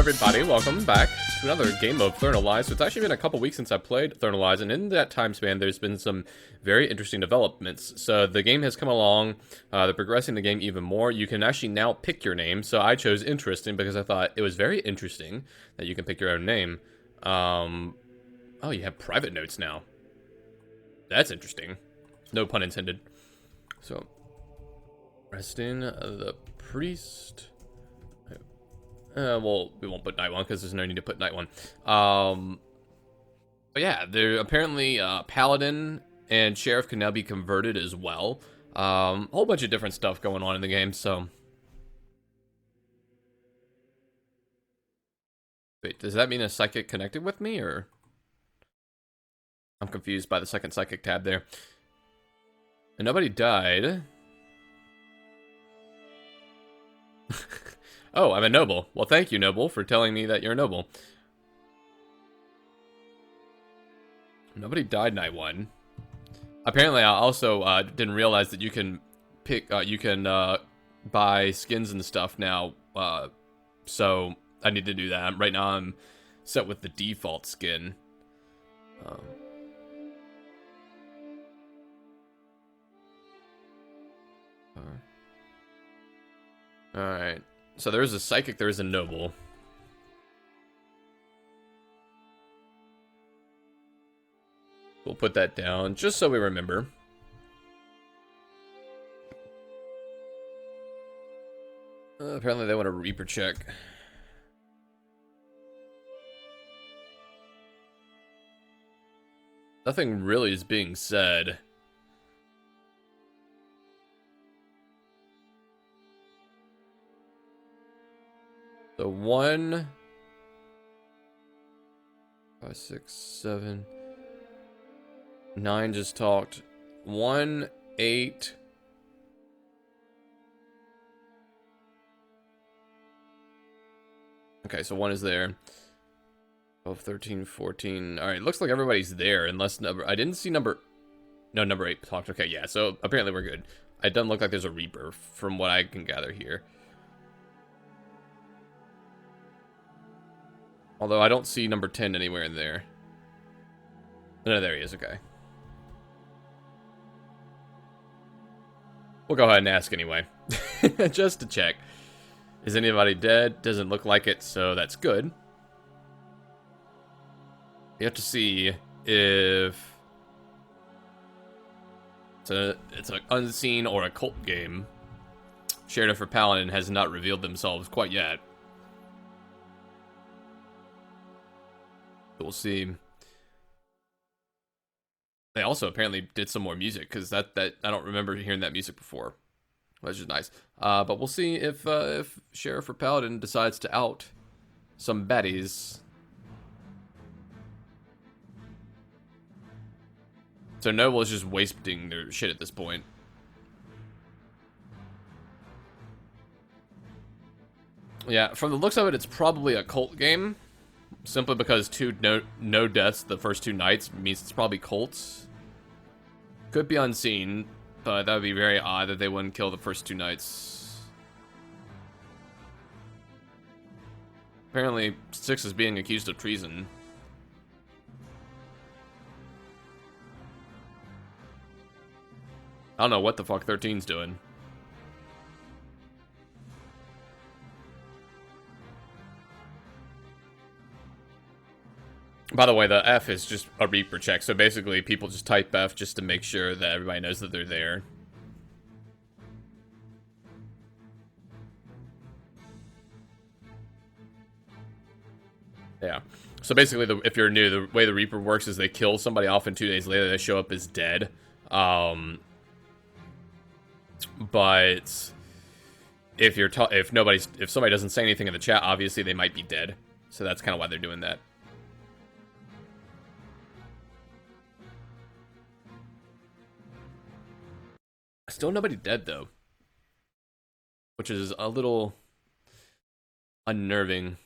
everybody, welcome back to another game of Lies. So it's actually been a couple weeks since I played Lies, and in that time span, there's been some very interesting developments. So the game has come along, they're progressing the game even more. You can actually now pick your name, so I chose interesting because I thought it was very interesting that you can pick your own name. Oh, you have private notes now. That's interesting. No pun intended. So, resting the priest. Well, we won't put night one because there's no need to put night one. But yeah, they're apparently paladin and sheriff can now be converted as well. A whole bunch of different stuff going on in the game. So, wait, does that mean a psychic connected with me, or I'm confused by the second psychic tab there? And nobody died. Oh, I'm a noble. Well, thank you, noble, for telling me that you're a noble. Nobody died night one. Apparently, I also didn't realize that you can pick, buy skins and stuff now. So I need to do that. Right now, I'm set with the default skin. Alright. So there's a psychic, there's a noble. We'll put that down just so we remember. Apparently they want a Reaper check. Nothing really is being said. So 1, 5, 6, 7, 9 just talked. 1, 8. Okay, so 1 is there. 12, 13, 14. All right, looks like everybody's there unless number. I didn't see number. No, number 8 talked. Okay, yeah. So apparently we're good. It doesn't look like there's a Reaper from what I can gather here. Although I don't see number 10 anywhere in there. No, there he is, okay. We'll go ahead and ask anyway. Just to check. Is anybody dead? Doesn't look like it, so that's good. You have to see if it's an unseen or a cult game. Sheriff or Paladin has not revealed themselves quite yet. We'll see. They also apparently did some more music because that I don't remember hearing that music before, which is nice. But we'll see if Sheriff or Paladin decides to out some baddies. So Noble is just wasting their shit at this point. Yeah, from the looks of it, it's probably a cult game. Simply because no deaths the first 2 nights means it's probably cults. Could be unseen, but that would be very odd that they wouldn't kill the first 2 nights. Apparently, 6 is being accused of treason. I don't know what the fuck 13's doing. By the way, the F is just a Reaper check, so basically people just type F just to make sure that everybody knows that they're there. Yeah. So basically, if you're new, the way the Reaper works is they kill somebody off, and 2 days later they show up as dead. But if somebody doesn't say anything in the chat, obviously they might be dead. So that's kind of why they're doing that. Still nobody dead, though. Which is a little unnerving.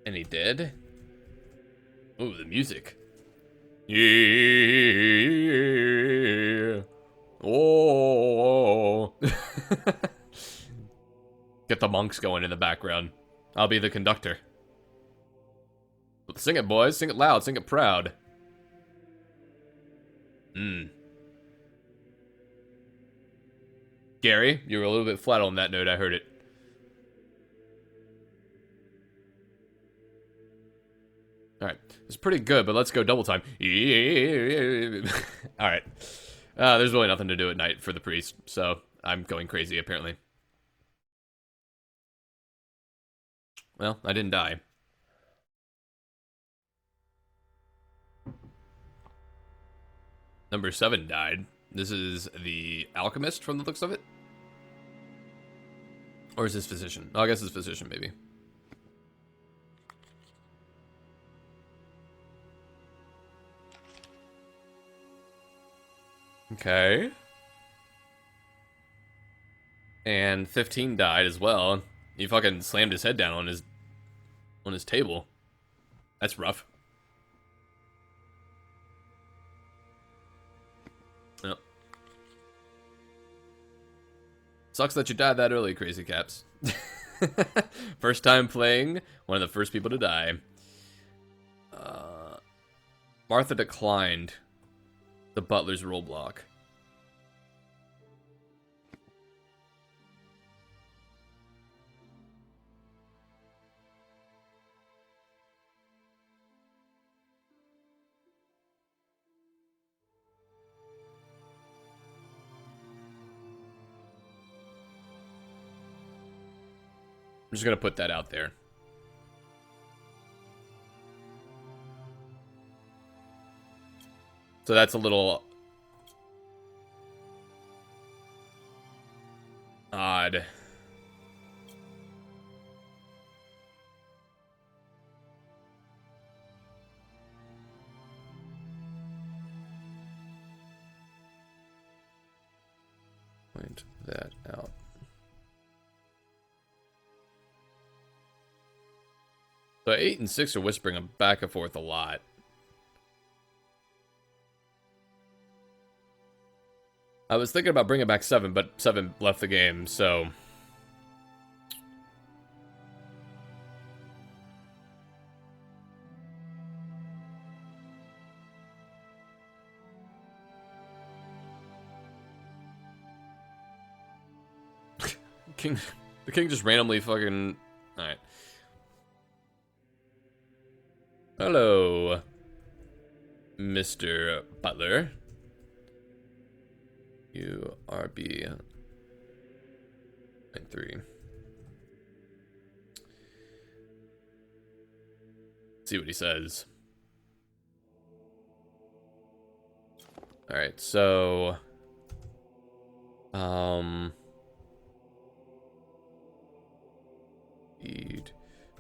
And he did? Ooh, the music. Yeah. Oh. get the monks going in the background. I'll be the conductor. Sing it, boys. Sing it loud. Sing it proud. Gary, you were a little bit flat on that note. I heard it. Alright. It's pretty good, but let's go double time. Alright. There's really nothing to do at night for the priest, so I'm going crazy, apparently. Well, I didn't die. Number 7 died. This is the alchemist from the looks of it. Or is this physician? Oh, I guess it's physician, maybe. Okay. And 15 died as well. He fucking slammed his head down on his table. That's rough. Yep. Sucks that you died that early, Crazy Caps. First time playing, one of the first people to die. Martha declined the butler's role block. I'm just gonna put that out there. So that's a little odd. Point that out. So 8 and 6 are whispering them back and forth a lot. I was thinking about bringing back 7, but 7 left the game, so... The king just randomly fucking... Alright. Hello, Mr. Butler. URB 93. See what he says. All right, so 8,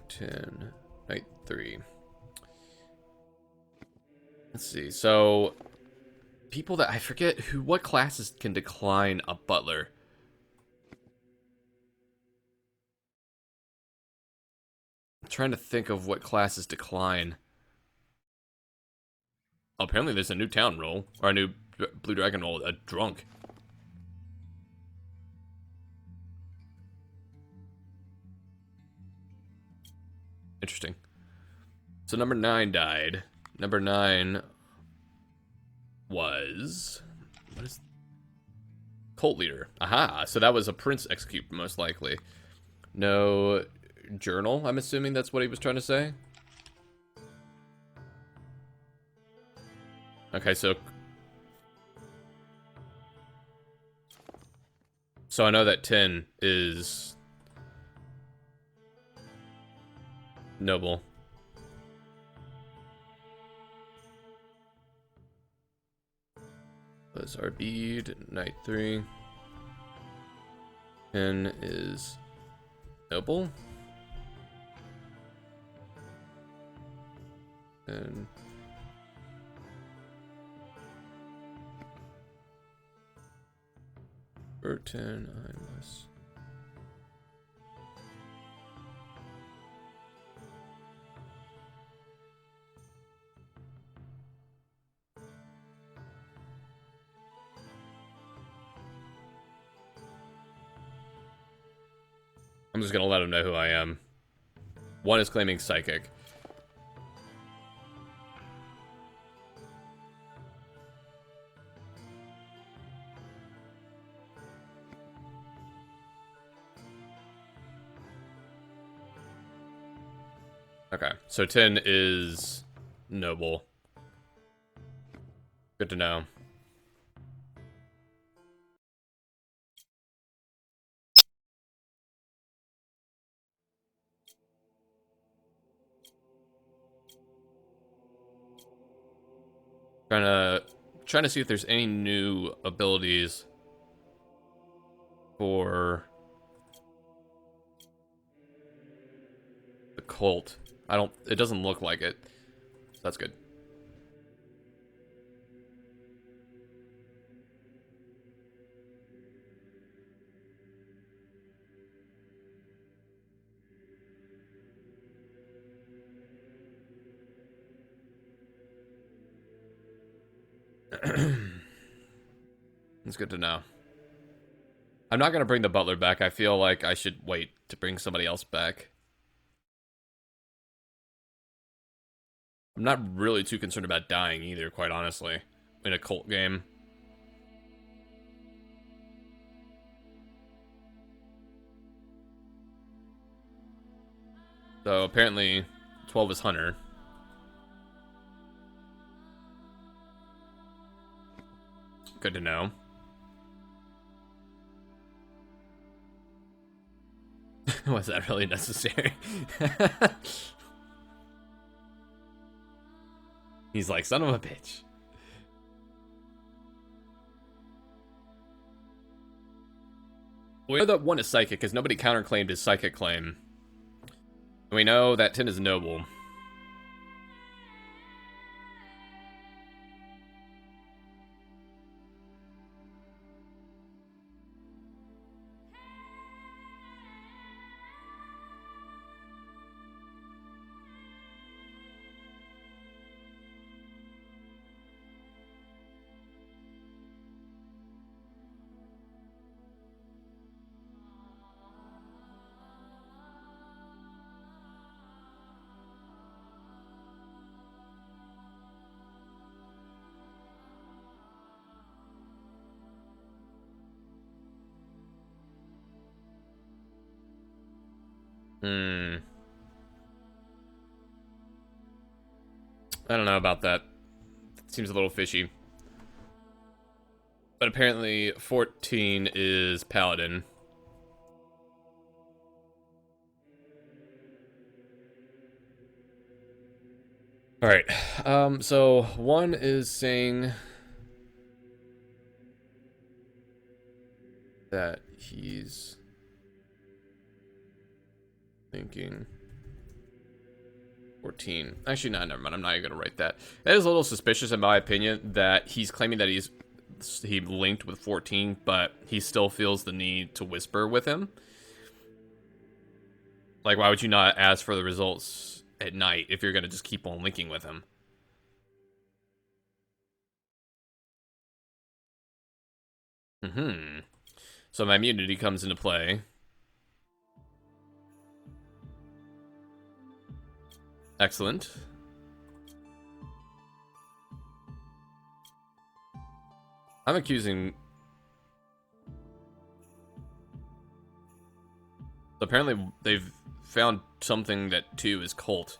10, night 3. Let's see. So people that I forget what classes can decline a butler. I'm trying to think of what classes decline. Oh, apparently there's a new town role, or a new Blue Dragon role, a drunk. Interesting. So number 9 died. Number 9 was... What is... Cult leader. Aha! So that was a prince execute, most likely. No journal, I'm assuming that's what he was trying to say. Okay, so I know that 10 is noble. Was our bead, night 3. 10 is noble. And for 10, I must. I'm I'm just gonna let him know who I am. One is claiming psychic. Okay, so 10 is noble. Good to know. Trying to see if there's any new abilities for the cult. It doesn't look like it. That's good. It's good to know. I'm not going to bring the butler back. I feel like I should wait to bring somebody else back. I'm not really too concerned about dying either, quite honestly, in a cult game. So apparently 12 is Hunter. Good to know. Was that really necessary? He's like, son of a bitch. We know that one is psychic because nobody counterclaimed his psychic claim. And we know that 10 is noble. I don't know about that. Seems a little fishy. But apparently 14 is Paladin. Alright, so one is saying that he's thinking 14. Actually, no, never mind. I'm not even gonna write that. That is a little suspicious in my opinion that he's claiming that he linked with 14, but he still feels the need to whisper with him. Like, why would you not ask for the results at night if you're gonna just keep on linking with him? So my immunity comes into play. Excellent. I'm accusing... Apparently, they've found something that, too, is cult.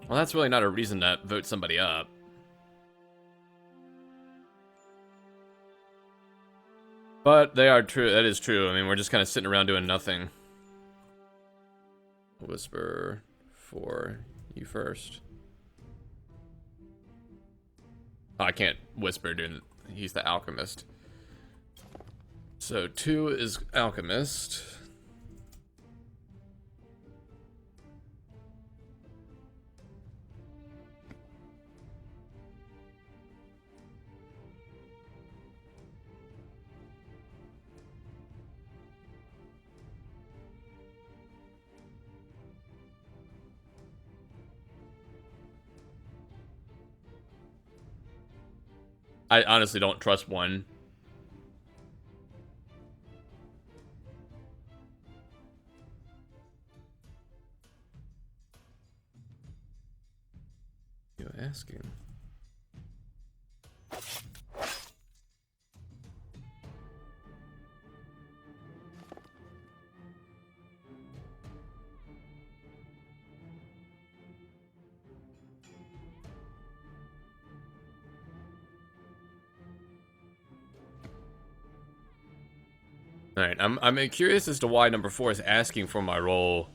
Well, that's really not a reason to vote somebody up. But they are true. That is true. I mean, we're just kind of sitting around doing nothing. Whisper for you first. Oh, I can't whisper, dude. He's the alchemist. So 2 is alchemist. I honestly don't trust one. You're asking. All right, I'm curious as to why number 4 is asking for my role.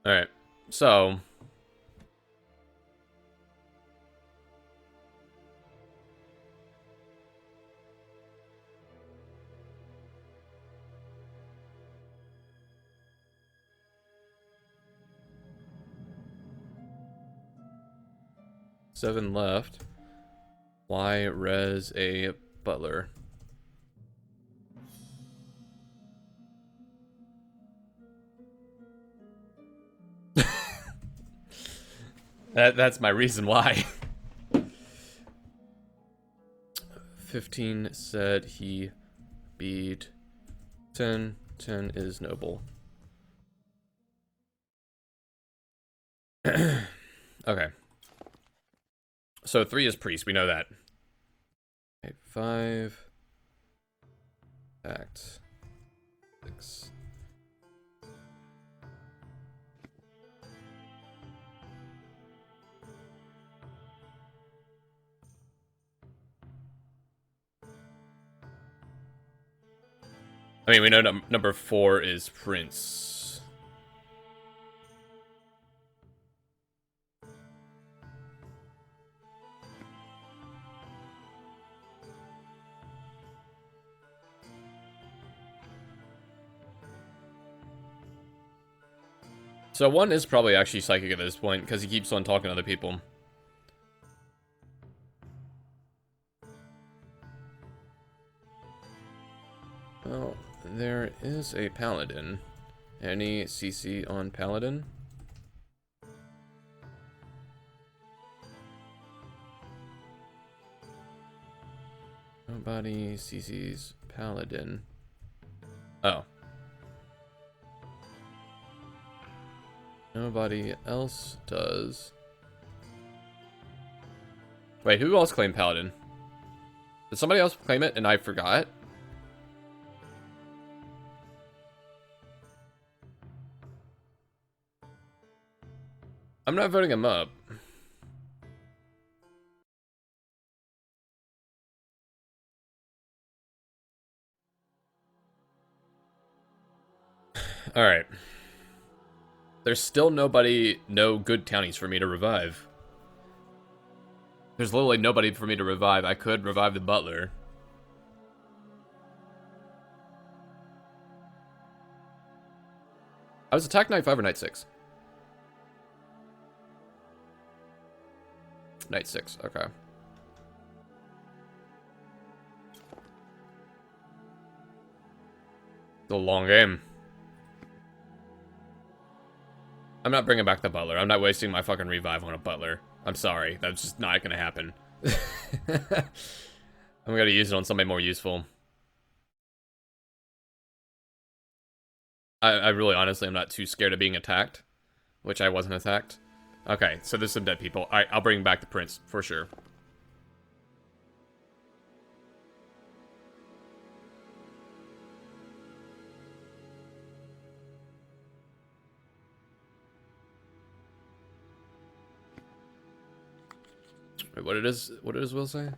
All right, so seven left. Why res a butler? That's my reason why. 15 said he beat 10. 10 is noble. Okay. So 3 is priest. We know that. Okay, 5. Act. 6. I mean, we know number 4 is prince. So 1 is probably actually psychic at this point, because he keeps on talking to other people. Well, there is a paladin. Any CC on paladin? Nobody CC's paladin. Oh. Nobody else does. Wait, who else claimed paladin? Did somebody else claim it and I forgot? I'm not voting him up. Alright. There's still no good townies for me to revive. There's literally nobody for me to revive. I could revive the butler. I was attacked night 5 or night 6? Night 6, okay. It's a long game. I'm not bringing back the butler. I'm not wasting my fucking revive on a butler. I'm sorry. That's just not gonna happen. I'm gonna use it on somebody more useful. I really, honestly, I'm not too scared of being attacked. Which I wasn't attacked. Okay, so there's some dead people. Alright, I'll bring back the prince, for sure. Wait, what does Will say?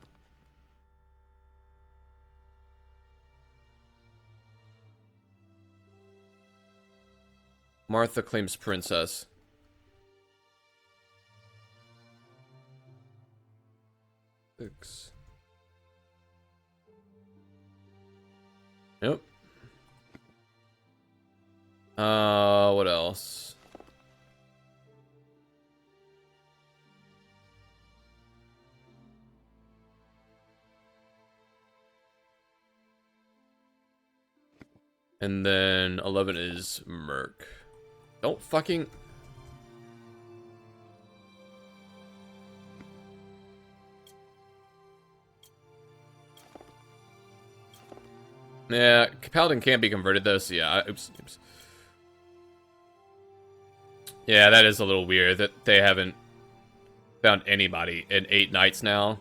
Martha claims princess. Six. Nope. What else? And then 11 is Merc. Don't fucking... Yeah, Paladin can't be converted though, so yeah, oops. Yeah, that is a little weird that they haven't found anybody in 8 nights now.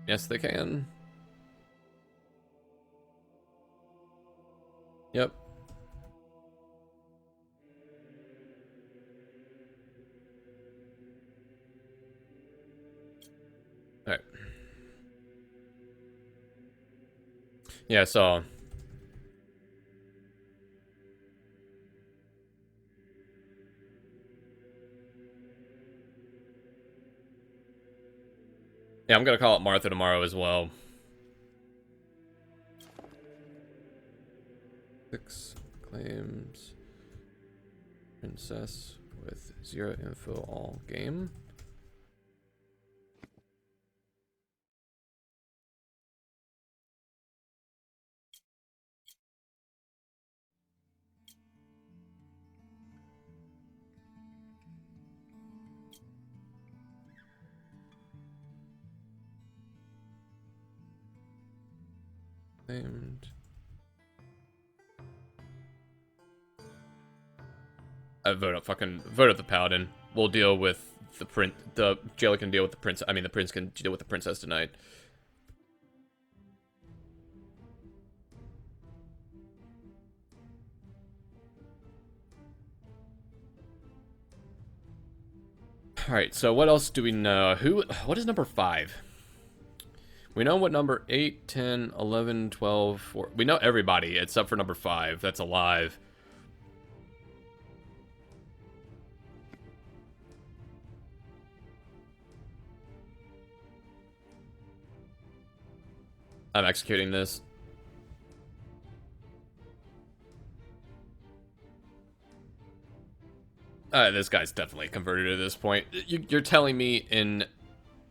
Yes, they can. Yep. Alright. Yeah, so... Yeah, I'm gonna call it Martha tomorrow as well. 6 claims. Princess with 0 info all game. Claimed. I vote up the Paladin. We'll deal with the jailer can deal with the prince. I mean, the prince can deal with the princess tonight. Alright, so what else do we know? What is number 5? We know what number 8, 10, 11, 12, 4... We know everybody except for number 5 that's alive. I'm executing this. This guy's definitely converted at this point. You're telling me in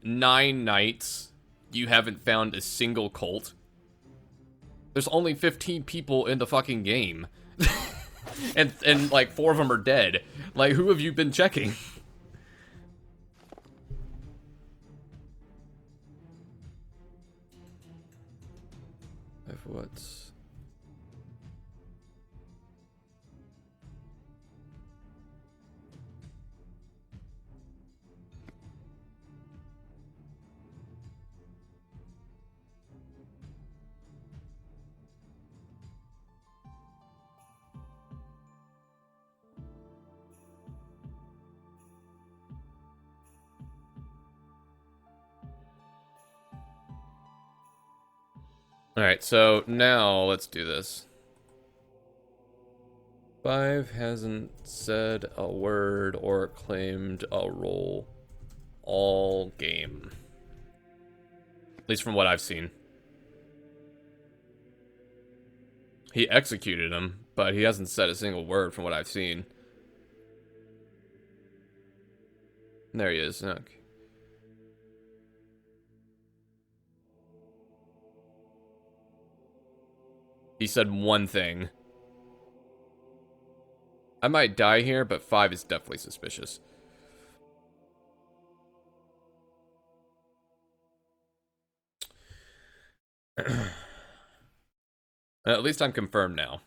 9 nights you haven't found a single cult? There's only 15 people in the fucking game. and like 4 of them are dead. Like, who have you been checking? What's... Alright, so now let's do this. 5 hasn't said a word or claimed a role all game. At least from what I've seen. He executed him, but he hasn't said a single word from what I've seen. There he is. Okay. He said one thing. I might die here, but 5 is definitely suspicious. At least I'm confirmed now.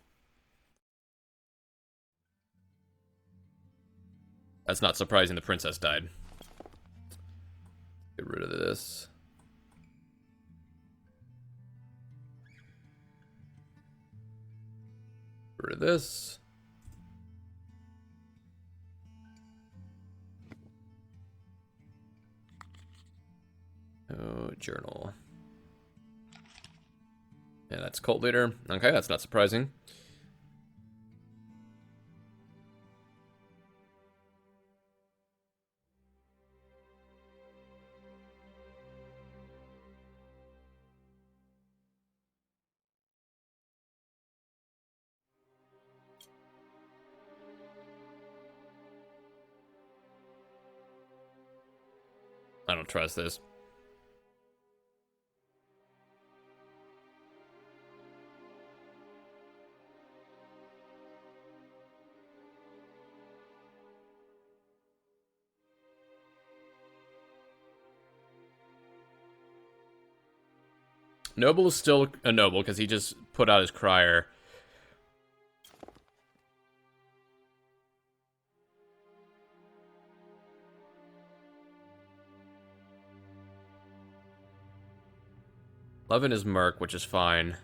That's not surprising the princess died. Get rid of this. Get rid of this. Oh, journal. Yeah, that's cult leader. Okay, that's not surprising. I don't trust this. Noble is still a noble because he just put out his crier. Levin is Merc, which is fine.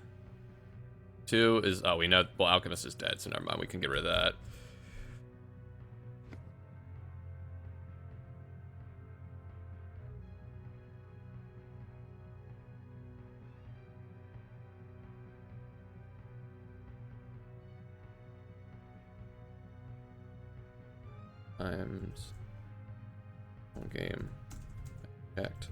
2 is... Oh, we know... Well, Alchemist is dead, so never mind. We can get rid of that. Times... One game. Checked.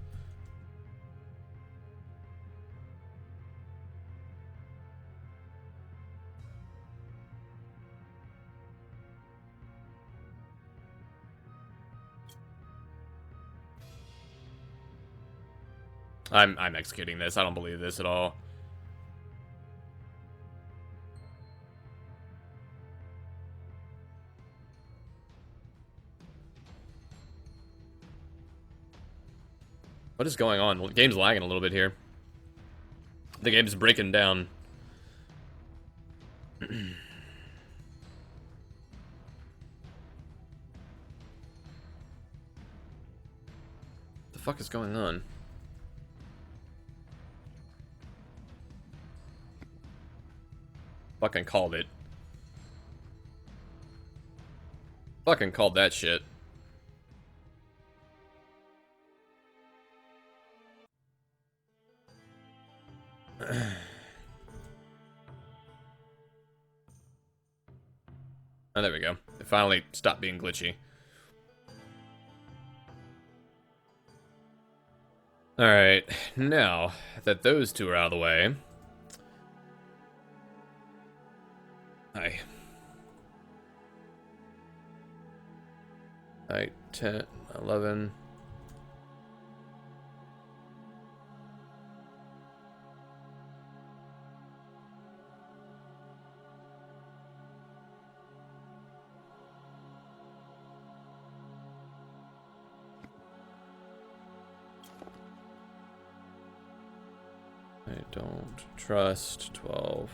I'm executing this. I don't believe this at all. What is going on? The game's lagging a little bit here. The game's breaking down. The fuck is going on? Fucking called it. Fucking called that shit. Oh, there we go. It finally stopped being glitchy. Alright, now that those two are out of the way... Hi. Alright, 10, 11... I don't trust 12.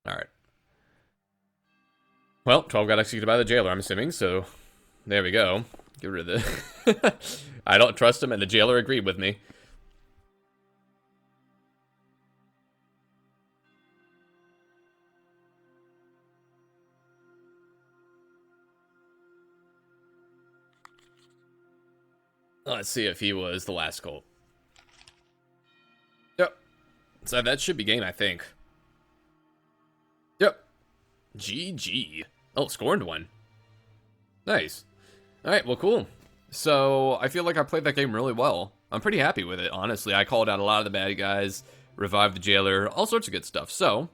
Alright. Well, 12 got executed by the jailer, I'm assuming, so there we go. Get rid of the... I don't trust him, and the jailer agreed with me. Let's see if he was the last cult. Yep. So that should be game, I think. Yep. GG. Oh, scorned one. Nice. Alright, well, cool. So, I feel like I played that game really well. I'm pretty happy with it, honestly. I called out a lot of the bad guys, revived the jailer, all sorts of good stuff. So,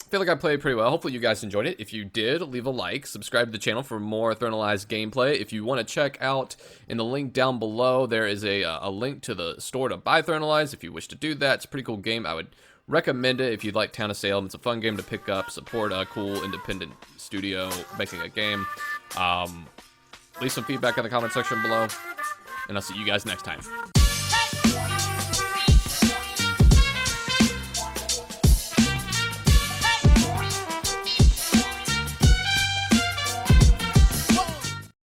I feel like I played pretty well. Hopefully you guys enjoyed it. If you did, leave a like. Subscribe to the channel for more Eternalized gameplay. If you want to check out, in the link down below, there is a link to the store to buy Eternalized. If you wish to do that, it's a pretty cool game. I would recommend it if you'd like Town of Salem. It's a fun game to pick up. Support a cool independent studio making a game. Leave some feedback in the comment section below. And I'll see you guys next time.